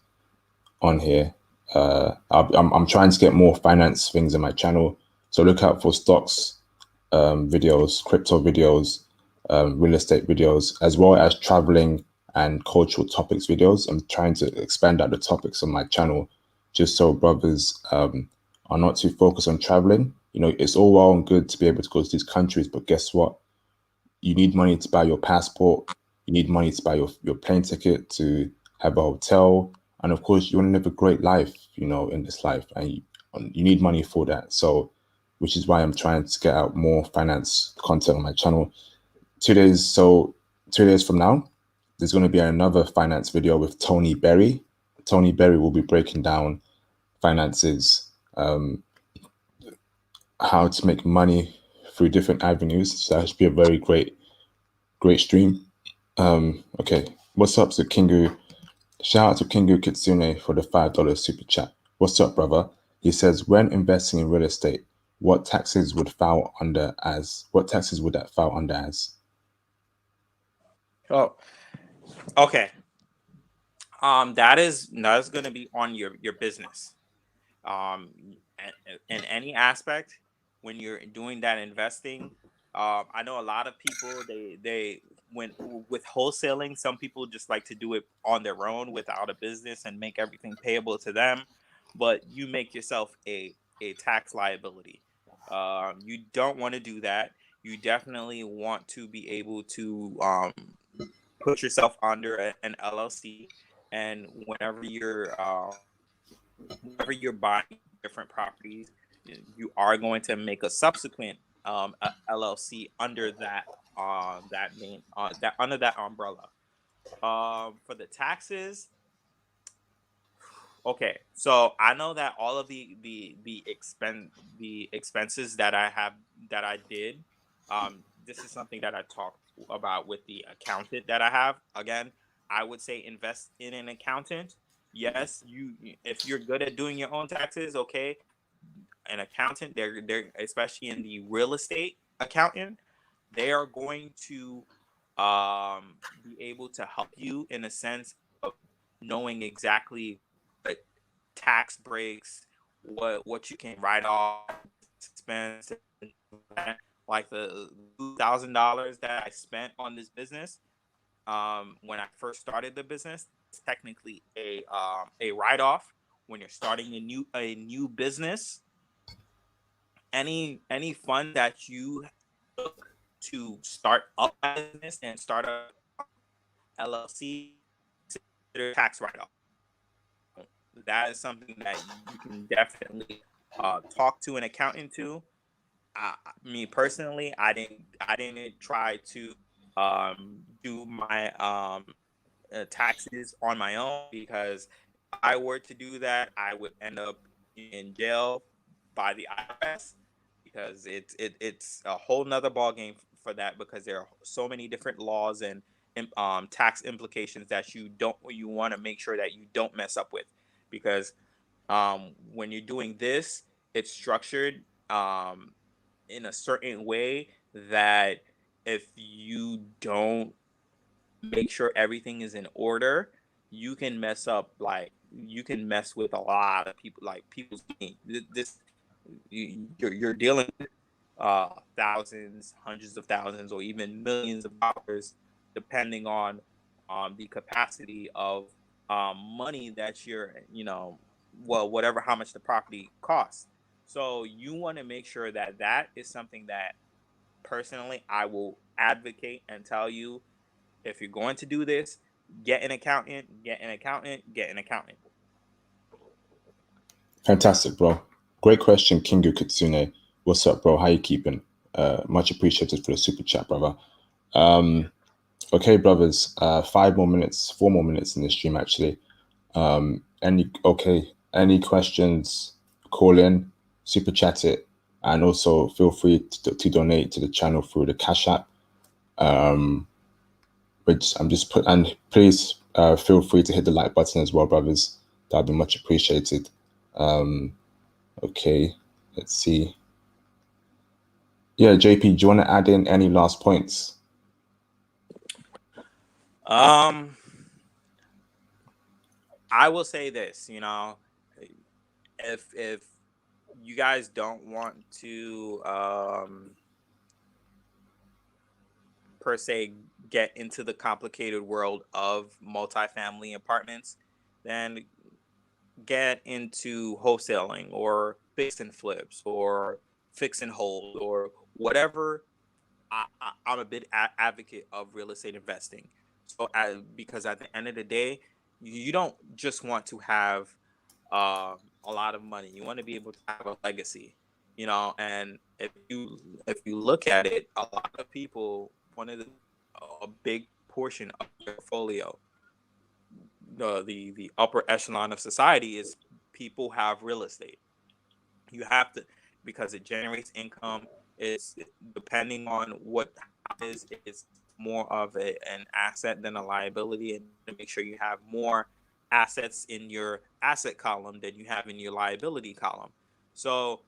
Speaker 1: on here. I'm trying to get more finance things in my channel, so look out for stocks videos, crypto videos, real estate videos, as well as traveling and cultural topics videos. I'm trying to expand out the topics on my channel, just so brothers are not too focused on traveling. It's all well and good to be able to go to these countries, but guess what? You need money to buy your passport. You need money to buy your plane ticket, to have a hotel. And of course, you want to live a great life, in this life. And you need money for that. So, which is why I'm trying to get out more finance content on my channel. 2 days from now, there's going to be another finance video with Tony Berry. Tony Berry will be breaking down finances, how to make money through different avenues. So that should be a very great stream. Okay, what's up to Kingu? Shout out to Kingu Kitsune for the $5 super chat. What's up, brother? He says, when investing in real estate, what taxes would that fall under as?
Speaker 2: Oh, okay. That's going to be on your business. In any aspect, when you're doing that investing, I know a lot of people, they when with wholesaling, some people just like to do it on their own without a business and make everything payable to them, but you make yourself a tax liability. You don't want to do that. You definitely want to be able to put yourself under an LLC, and whenever you're buying different properties, you are going to make a subsequent LLC under that name, that under that umbrella. For the taxes, okay, so I know that all of the expenses that I did, this is something that I talked about with the accountant that I have. Again, I would say invest in an accountant. Yes, if you're good at doing your own taxes, okay, an accountant, they're especially in the real estate accountant, they are going to be able to help you in a sense of knowing exactly what tax breaks, what you can write off expense, like the $2,000 that I spent on this business when I first started the business. It's technically a write off when you're starting a new business. Any fund that you took to start up a business and start a LLC, consider tax write off. That is something that you can definitely talk to an accountant to. Me personally, I didn't try to do my taxes on my own, because if I were to do that, I would end up in jail by the IRS, because it's a whole nother ball game for that, because there are so many different laws and tax implications that you want to make sure that you don't mess up with, because when you're doing this, it's structured in a certain way that if you don't make sure everything is in order, you can mess up, like you can mess with a lot of people, like people's money. This you're dealing with thousands, hundreds of thousands, or even millions of dollars, depending on the capacity of money that well, whatever, how much the property costs. So you want to make sure that that is something that personally I will advocate and tell you, if you're going to do this, get an accountant, get an accountant, get an accountant.
Speaker 1: Fantastic, bro. Great question, Kingu Kitsune. What's up, bro? How you keeping? Much appreciated for the super chat, brother. Okay, brothers. 4 more minutes in the stream, actually. Any questions? Call in, super chat it, and also feel free to donate to the channel through the Cash App. Which I'm just and please feel free to hit the like button as well, brothers. That'd be much appreciated. Okay, let's see. Yeah, JP, do you want to add in any last points?
Speaker 2: I will say this, if you guys don't want to per se get into the complicated world of multifamily apartments, then get into wholesaling or fix and flips or fix and hold or whatever. I'm a big advocate of real estate investing. So because at the end of the day, you don't just want to have a lot of money. You want to be able to have a legacy, and if you look at it, a lot of people, a big portion of their portfolio, the upper echelon of society, is people have real estate. You have to, because it generates income. It's depending on what is more of an asset than a liability, and to make sure you have more assets in your asset column than you have in your liability column. So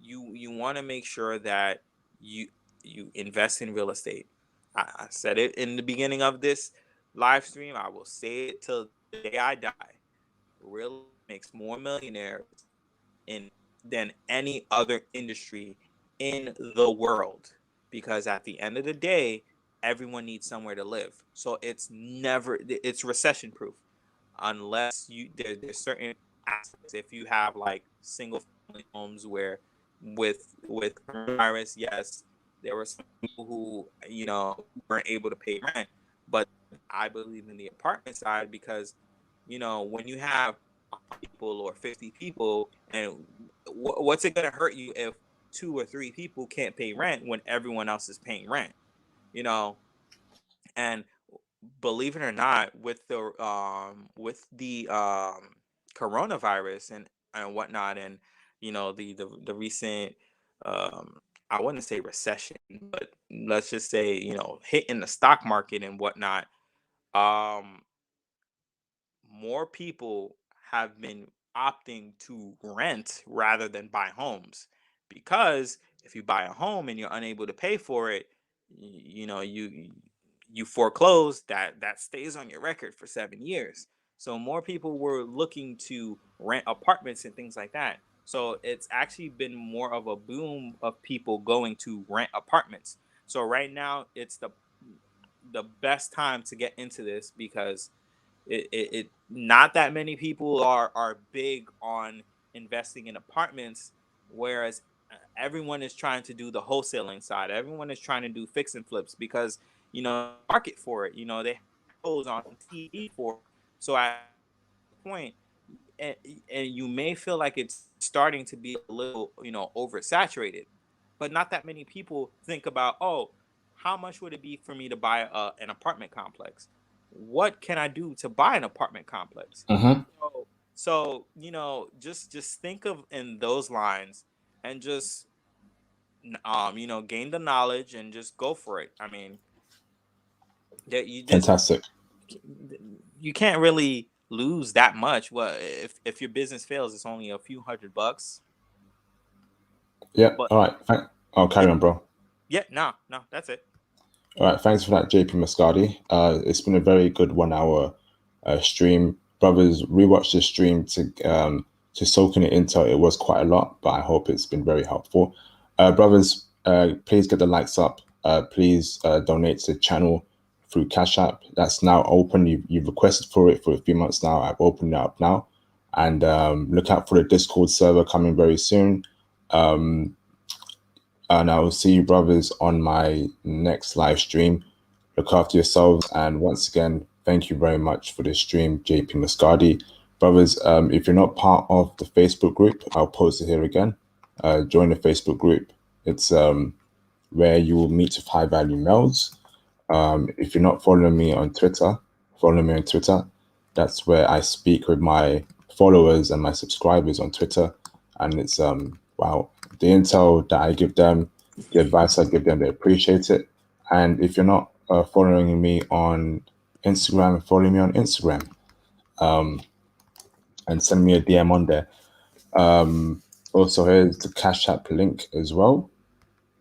Speaker 2: you want to make sure that you invest in real estate. I said it in the beginning of this live stream. I will say it till the day I die. Real makes more millionaires in than any other industry in the world, because at the end of the day, everyone needs somewhere to live. So it's recession proof, unless there's certain aspects. If you have like single family homes where with coronavirus, yes, there were some people who weren't able to pay rent, but I believe in the apartment side, because when you have people or 50 people, and what's it going to hurt you if 2 or 3 people can't pay rent when everyone else is paying rent? And believe it or not, with the coronavirus and whatnot, and the recent, I wouldn't say recession, but let's just say hit in the stock market and whatnot, um more people have been opting to rent rather than buy homes, because if you buy a home and you're unable to pay for it, you foreclose, that stays on your record for 7 years. So more people were looking to rent apartments and things like that. So it's actually been more of a boom of people going to rent apartments. So right now it's the best time to get into this because it not that many people are big on investing in apartments, whereas everyone is trying to do the wholesaling side. Everyone is trying to do fix and flips because market for it. They have shows on TV for it. So at the point, and, and you may feel like it's starting to be a little oversaturated, but not that many people think about, oh, how much would it be for me to buy an apartment complex? What can I do to buy an apartment complex?
Speaker 1: Mm-hmm.
Speaker 2: So just think of in those lines, and just gain the knowledge and just go for it. I mean, that
Speaker 1: Fantastic.
Speaker 2: you can't really lose that much. Well, if your business fails, it's only a few $100.
Speaker 1: Yeah.
Speaker 2: But
Speaker 1: All right. Oh, carry on, bro.
Speaker 2: yeah, no, that's it.
Speaker 1: All right. Thanks for that, JP Muscati. It's been a very good 1 hour stream. Brothers, rewatch the stream to soak in the intel. It was quite a lot, but I hope it's been very helpful. Brothers, please get the likes up. Please donate to the channel through Cash App. That's now open. You've requested for it for a few months now. I've opened it up now. And look out for the Discord server coming very soon. And I will see you, brothers, on my next live stream. Look after yourselves. And once again, thank you very much for this stream, JP Muscati. Brothers, if you're not part of the Facebook group, I'll post it here again. Join the Facebook group. It's where you will meet with high value males. If you're not following me on Twitter, follow me on Twitter. That's where I speak with my followers and my subscribers on Twitter. And it's wow, the intel that I give them, the advice I give them, they appreciate it. And if you're not following me on Instagram, follow me on Instagram, and send me a DM on there. Also, here's the Cash App link as well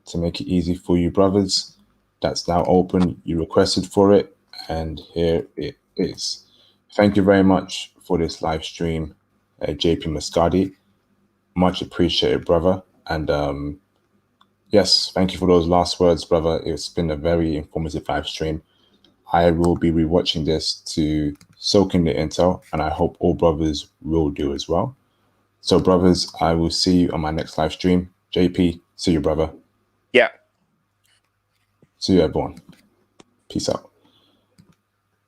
Speaker 1: to make it easy for you, brothers. That's now open. You requested for it, and here it is. Thank you very much for this live stream, JP Muscati. Much appreciated, brother. And yes, thank you for those last words, brother. It's been a very informative live stream. I will be rewatching this to soak in the intel, and I hope all brothers will do as well. So, brothers, I will see you on my next live stream. JP, see you, brother.
Speaker 2: Yeah.
Speaker 1: See you, everyone. Peace out.